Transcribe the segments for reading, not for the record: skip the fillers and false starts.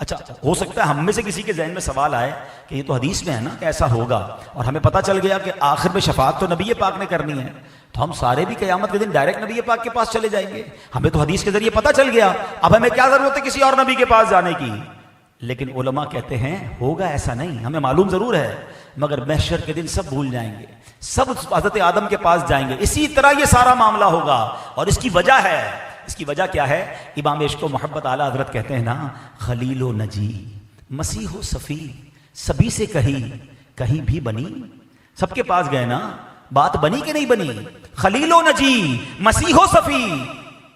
اچھا ہو سکتا ہے ہم میں سے کسی کے ذہن میں سوال آئے کہ یہ تو حدیث میں ہے نا کہ ایسا ہوگا، اور ہمیں پتہ چل گیا کہ آخر میں شفاعت تو نبی پاک نے کرنی ہے، تو ہم سارے بھی قیامت کے دن ڈائریکٹ نبی پاک کے پاس چلے جائیں گے؟ ہمیں تو حدیث کے ذریعے پتہ چل گیا، اب ہمیں کیا ضرورت ہے کسی اور نبی کے پاس جانے کی؟ لیکن علماء کہتے ہیں ہوگا ایسا نہیں، ہمیں معلوم ضرور ہے، مگر محشر کے دن سب بھول جائیں گے، سب حضرت آدم کے پاس جائیں گے، اسی طرح یہ سارا معاملہ ہوگا۔ اور اس کی وجہ ہے، اس کی وجہ کیا ہے؟ امام عشق و محبت اعلیٰ حضرت کہتے ہیں نا، خلیل و نجی مسیح و صفی سبھی سے کہیں بھی بنی، سب کے پاس گئے نا، بات بنی کہ نہیں بنی؟ خلیل و نجی مسیح و صفی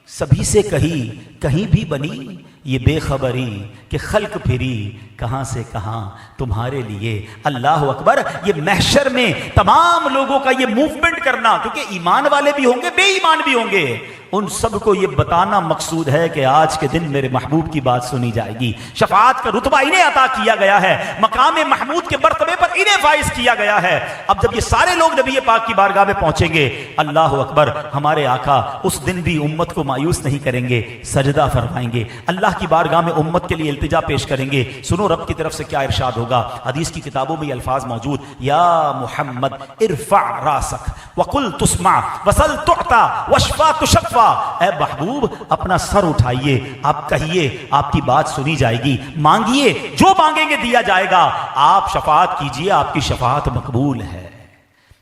سبھی سے کہیں بھی بنی، یہ بے خبری کہ خلق پھری کہاں سے کہاں تمہارے لیے۔ اللہ اکبر! یہ محشر میں تمام لوگوں کا یہ موومنٹ کرنا، کیونکہ ایمان والے بھی ہوں گے بے ایمان بھی ہوں گے، ان سب کو یہ بتانا مقصود ہے کہ آج کے دن میرے محبوب کی بات سنی جائے گی۔ شفاعت کا رتبہ انہیں عطا کیا گیا ہے، مقام محمود کے مرتبے پر انہیں فائز کیا گیا ہے۔ اب جب یہ سارے لوگ نبی پاک کی بارگاہ میں پہنچیں گے، اللہ اکبر! ہمارے آقا اس دن بھی امت کو مایوس نہیں کریں گے، سجدہ فرمائیں گے، اللہ کی بارگاہ میں امت کے لیے التجا پیش کریں گے۔ سنو رب کی طرف سے کیا ارشاد ہوگا، حدیث کی کتابوں میں یہ الفاظ موجود، یا محمد ارفع راسک وقل تسمع وسل تعطى واشفع تشفع، اے محبوب اپنا سر اٹھائیے، آپ کہیے آپ کی بات سنی جائے گی، مانگیے جو مانگیں گے دیا جائے گا، آپ شفاعت کیجیے آپ کی شفاعت مقبول ہے۔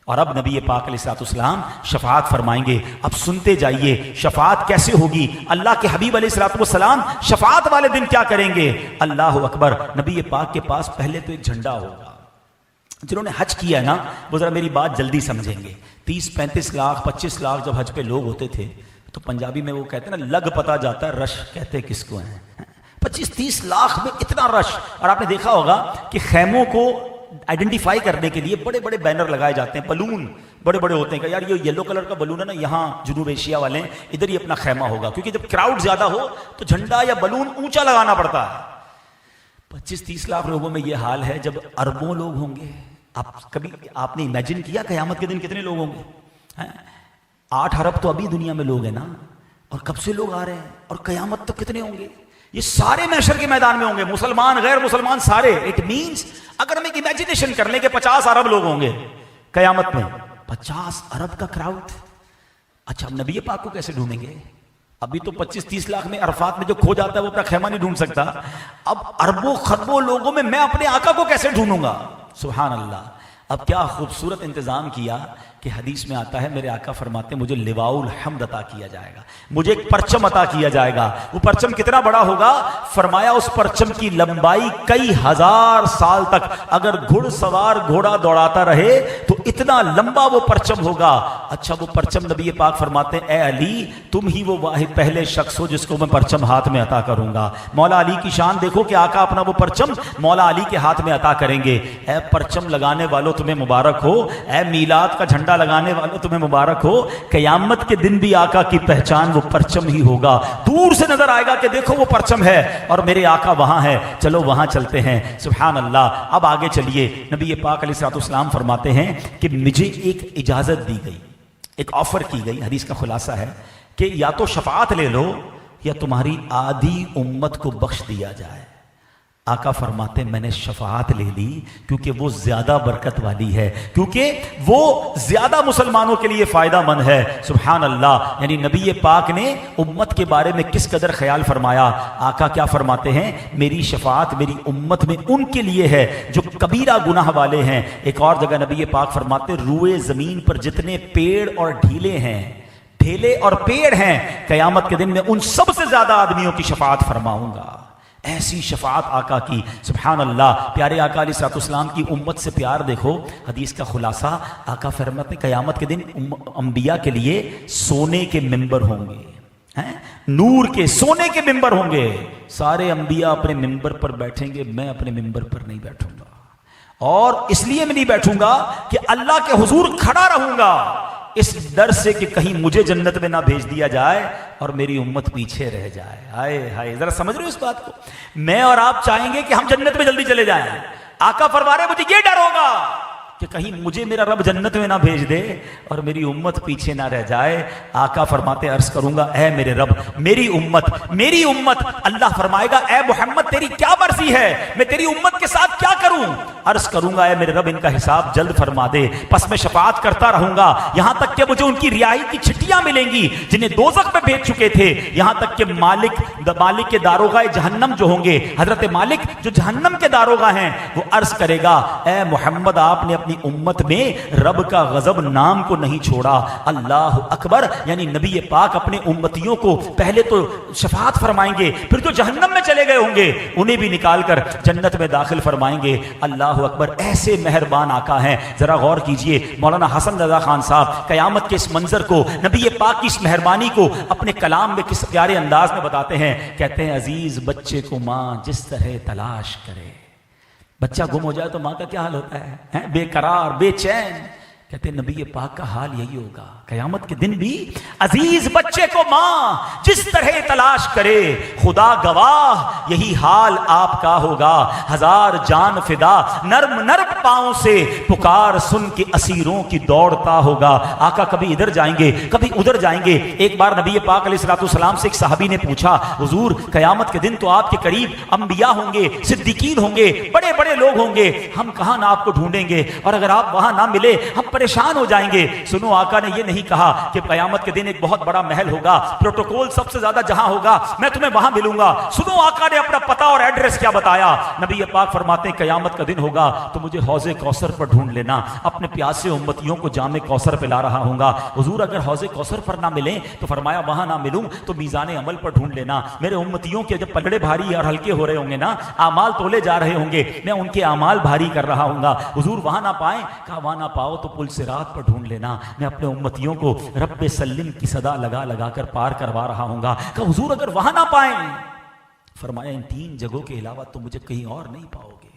اور اب نبی پاک علیہ الصلوۃ والسلام شفاعت فرمائیں گے۔ اب سنتے جائیے شفاعت کیسے ہوگی، اللہ کے حبیب علیہ الصلوۃ والسلام شفاعت والے دن کیا کریں گے۔ اللہ اکبر! نبی پاک کے پاس پہلے تو ایک جھنڈا ہوگا۔ جنہوں نے حج کیا ہے نا وہ ذرا میری بات جلدی سمجھیں گے، 30-35 لاکھ 25 لاکھ جب حج پہ لوگ ہوتے تھے تو پنجابی میں وہ کہتے ہیں نا، لگ پتا جاتا ہے رش کہتے کس کو ہیں، 25-30 لاکھ میں اتنا رش۔ اور آپ نے دیکھا ہوگا کہ خیموں کو آئیڈینٹیفائی کرنے کے لیے بڑے بڑے بینر لگائے جاتے ہیں، بلون بڑے بڑے ہوتے ہیں کہ یار یہ یلو کلر کا بلون ہے نا، یہاں جنوب ایشیا والے ہیں، ادھر ہی اپنا خیمہ ہوگا، کیونکہ جب کراؤڈ زیادہ ہو تو جھنڈا یا بلون اونچا لگانا پڑتا ہے۔ 25-30 لاکھ لوگوں میں یہ حال ہے، جب اربوں لوگ ہوں گے، آپ نے امیجن کیا قیامت کے دن کتنے لوگ ہوں گے؟ 8 ارب تو ابھی دنیا میں لوگ ہیں نا، اور کب سے لوگ آ رہے ہیں، اور قیامت تک کتنے ہوں گے؟ یہ سارے محشر کے میدان میں ہوں گے، مسلمان غیر مسلمان سارے۔ اٹ مینس اگر ہم ایک امیجنیشن کر لیں کہ 50 ارب لوگ ہوں گے قیامت میں، 50 ارب کا کراؤڈ، اچھا ہم نبی پاک کو کیسے ڈھونڈیں گے؟ ابھی تو 25-30 لاکھ میں عرفات میں جو کھو جاتا ہے وہ اپنا خیمہ نہیں ڈھونڈ سکتا، اب اربوں خربوں لوگوں میں اپنے آقا کو کیسے ڈھونڈوں گا؟ سبحان اللہ! اب کیا خوبصورت انتظام کیا کہ حدیث میں آتا ہے میرے آقا فرماتے ہیں مجھے لواء الحمد عطا کیا جائے گا، مجھے ایک پرچم عطا کیا جائے گا۔ وہ پرچم کتنا بڑا ہوگا؟ فرمایا اس پرچم کی لمبائی کئی ہزار سال تک، اگر گھڑ سوار گھوڑا دوڑاتا رہے تو اتنا لمبا وہ پرچم ہوگا۔ اچھا وہ پرچم نبی پاک فرماتے ہیں اے علی تم ہی وہ واحد پہلے شخص ہو جس کو میں پرچم ہاتھ میں عطا کروں گا۔ مولا علی کی شان دیکھو کہ آقا اپنا وہ پرچم مولا علی کے ہاتھ میں عطا کریں گے۔ اے پرچم لگانے والوں تمہیں مبارک ہو، اے میلاد کا جھنڈا لگانے والوں تمہیں مبارک ہو، قیامت کے دن بھی آقا کی پہچان وہ پرچم ہی ہوگا۔ دور سے نظر آئے گا کہ دیکھو وہ پرچم ہے اور میرے آقا وہاں ہے، چلو وہاں چلتے ہیں۔ سبحان اللہ! اب آگے چلیے، نبی پاک علیہ الصلوۃ والسلام فرماتے ہیں کہ مجھے ایک اجازت دی گئی، ایک آفر کی گئی، حدیث کا خلاصہ ہے کہ یا تو شفاعت لے لو یا تمہاری آدھی امت کو بخش دیا جائے۔ آقا فرماتے ہیں میں نے شفاعت لے لی کیونکہ وہ زیادہ برکت والی ہے، کیونکہ وہ زیادہ مسلمانوں کے لیے فائدہ مند ہے۔ سبحان اللہ! یعنی نبی پاک نے امت کے بارے میں کس قدر خیال فرمایا۔ آقا کیا فرماتے ہیں؟ میری شفاعت میری امت میں ان کے لیے ہے جو کبیرہ گناہ والے ہیں۔ ایک اور جگہ نبی پاک فرماتے ہیں روئے زمین پر جتنے پیڑ اور ڈھیلے ہیں، ڈھیلے اور پیڑ ہیں، قیامت کے دن میں ان سب سے زیادہ آدمیوں کی شفاعت فرماؤں گا۔ ایسی شفاعت آقا کی، سبحان اللہ! پیارے آقا علیہ الصلوۃ والسلام کی امت سے پیار دیکھو۔ حدیث کا خلاصہ آقا فرماتے ہیں قیامت کے دن انبیاء کے لیے سونے کے ممبر ہوں گے، نور کے سونے کے ممبر ہوں گے۔ سارے انبیاء اپنے ممبر پر بیٹھیں گے، میں اپنے ممبر پر نہیں بیٹھوں گا، اور اس لیے میں نہیں بیٹھوں گا کہ اللہ کے حضور کھڑا رہوں گا اس ڈر سے کہ کہیں مجھے جنت میں نہ بھیج دیا جائے اور میری امت پیچھے رہ جائے۔ ہائے ہائے! ذرا سمجھ رہے ہو اس بات کو؟ میں اور آپ چاہیں گے کہ ہم جنت میں جلدی چلے جائیں، آقا فرما رہے مجھے یہ ڈر ہوگا کہ کہیں مجھے میرا رب جنت میں نہ بھیج دے اور میری امت پیچھے نہ رہ جائے۔ آقا فرماتے عرض کروں گا اے میرے رب میری امت اللہ فرمائے گا اے محمد تیری کیا مرضی ہے, میں تیری امت کے ساتھ کیا کروں؟ عرض کروں گا اے میرے رب ان کا حساب جلد فرما دے, پس میں شفاعت کرتا رہوں گا یہاں تک کہ مجھے ان کی رہائی کی چھٹیاں ملیں گی جنہیں دوزخ میں بھیج چکے تھے, یہاں تک کہ مالک کے داروغہ جہنم جو ہوں گے, حضرت مالک جو جہنم کے داروغہ ہیں, وہ عرض کرے گا اے محمد آپ نے اپنی امت میں رب کا غضب نام کو نہیں چھوڑا. اللہ اکبر, یعنی نبی پاک اپنے امتیوں کو پہلے تو شفاعت فرمائیں گے, پھر جو جہنم میں چلے گئے ہوں گے انہیں بھی نکال کر جنت میں داخل فرمائیں گے. اللہ اکبر, ایسے مہربان آقا ہیں. ذرا غور کیجئے, مولانا حسن رضا خان صاحب قیامت کے اس منظر کو, نبی پاک کی اس مہربانی کو اپنے کلام میں کس پیارے انداز میں بتاتے ہیں. کہتے ہیں عزیز بچے کو ماں جس طرح تلاش کرے, بچہ گم ہو جائے تو ماں کا کیا حال ہوتا ہے, بے قرار بے چین. کہتے ہیں نبی پاک کا حال یہی ہوگا قیامت کے دن بھی. عزیز بچے کو ماں جس طرح تلاش کرے, خدا گواہ یہی حال آپ کا ہوگا. ہزار جان فدا نرم نرم پاؤں سے پکار سن کے اسیروں کی دوڑتا ہوگا. آقا کبھی ادھر جائیں گے کبھی ادھر جائیں گے. ایک بار نبی پاک علیہ الصلوۃ والسلام سے ایک صحابی نے پوچھا حضور قیامت کے دن تو آپ کے قریب انبیاء ہوں گے, صدیقین ہوں گے, بڑے بڑے لوگ ہوں گے, ہم کہاں نہ آپ کو ڈھونڈیں گے, اور اگر آپ وہاں نہ ملے ہم پریشان ہو جائیں گے. سنو, آقا نے یہ نہیں کہا کہ قیامت کے دن ایک بہت بڑا محل ہوگا, پروٹوکول سب سے زیادہ جہاں ہوگا میں تمہیں وہاں ملوں گا. سنو, آقا نے اپنا پتہ اور ایڈریس کیا بتایا. نبی پاک فرماتے ہیں قیامت کا دن ہوگا تو مجھے حوض کوثر پر ڈھونڈ لینا, اپنے پیاسے امتیوں کو جام کوثر پلا رہا ہوں گا. حضور اگر حوض کوثر پر نہ ملیں تو فرمایا وہاں نہ ملوں تو میزان عمل پر ڈھونڈ لینا. میرے امتیوں کے جب پلڑے بھاری اور ہلکے ہو رہے ہوں گے نا, اعمال تولے جا رہے ہوں گے, میں ان کے اعمال بھاری کر رہا ہوں گا. حضور وہاں نہ پائیں, کہا وہاں نہ پاؤ تو پل صراط پر ڈھونڈ لینا, میں اپنے امتیوں کو رب سلم کی صدا لگا لگا کر پار کروا رہا ہوں گا. کہ حضور اگر وہاں نہ پائیں, فرمایا ان تین جگہوں کے علاوہ تو مجھے کہیں اور نہیں پاؤ گے.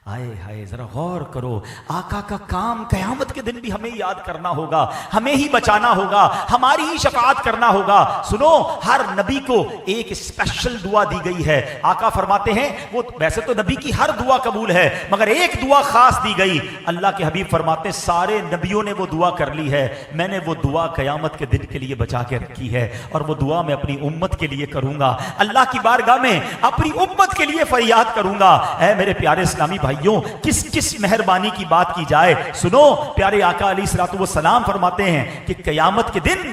آئے ہائے, ذرا غور کرو, آقا کا کام قیامت کے دن بھی ہمیں یاد کرنا ہوگا, ہمیں ہی بچانا ہوگا, ہماری ہی شفاعت کرنا ہوگا. سنو, ہر نبی کو ایک اسپیشل دعا دی گئی ہے. آقا فرماتے ہیں وہ ویسے تو نبی کی ہر دعا قبول ہے مگر ایک دعا خاص دی گئی. اللہ کے حبیب فرماتے ہیں سارے نبیوں نے وہ دعا کر لی ہے, میں نے وہ دعا قیامت کے دن کے لیے بچا کے رکھی ہے, اور وہ دعا میں اپنی امت کے لیے کروں گا. اللہ کی بارگاہ میں اپنی امت کے لیے فریاد کروں گا. اے میرے پیارے اسلامی بھائیوں, کس کس مہربانی کی بات کی جائے. سنو, پیارے آقا علیہ الصلوۃ والسلام فرماتے ہیں کہ قیامت کے دن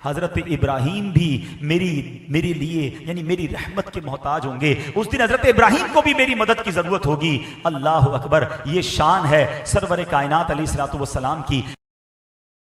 حضرت ابراہیم بھی میرے لیے یعنی میری رحمت کے محتاج ہوں گے. اس دن حضرت ابراہیم کو بھی میری مدد کی ضرورت ہوگی. اللہ اکبر, یہ شان ہے سرور کائنات علیہ الصلوۃ والسلام کی.